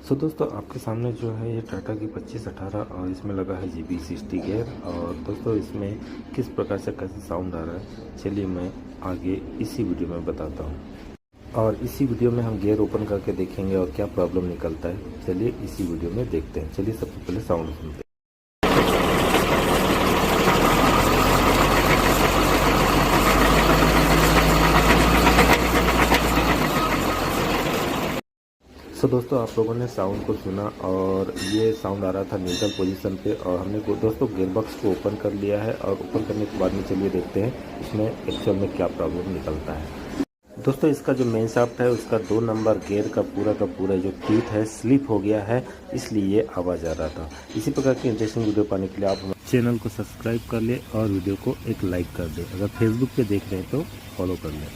सो दोस्तों आपके सामने जो है ये टाटा की 2518 और इसमें लगा है GB60 गियर। और दोस्तों इसमें किस प्रकार से कैसे साउंड आ रहा है चलिए मैं आगे इसी वीडियो में बताता हूँ। और इसी वीडियो में हम गियर ओपन करके देखेंगे और क्या प्रॉब्लम निकलता है। चलिए इसी वीडियो में देखते हैं। चलिए सबसे पहले साउंड सुनते हैं। सो दोस्तों आप लोगों ने साउंड को सुना और ये साउंड आ रहा था न्यूट्रल पोजीशन पे। और हमने दोस्तों गियरबॉक्स को ओपन कर लिया है और ओपन करने के बाद में चलिए देखते हैं इसमें एक्चुअल में क्या प्रॉब्लम निकलता है। दोस्तों इसका जो मेन शाफ्ट है उसका 2 नंबर गियर का पूरा जो टीथ है स्लिप हो गया है, इसलिए ये आवाज़ आ रहा था। इसी प्रकार की इंटरेस्टिंग वीडियो पाने के लिए आप हमारे चैनल को सब्सक्राइब कर ले और वीडियो को एक लाइक कर दे। अगर फेसबुक पे देख रहे हैं तो फॉलो कर लें।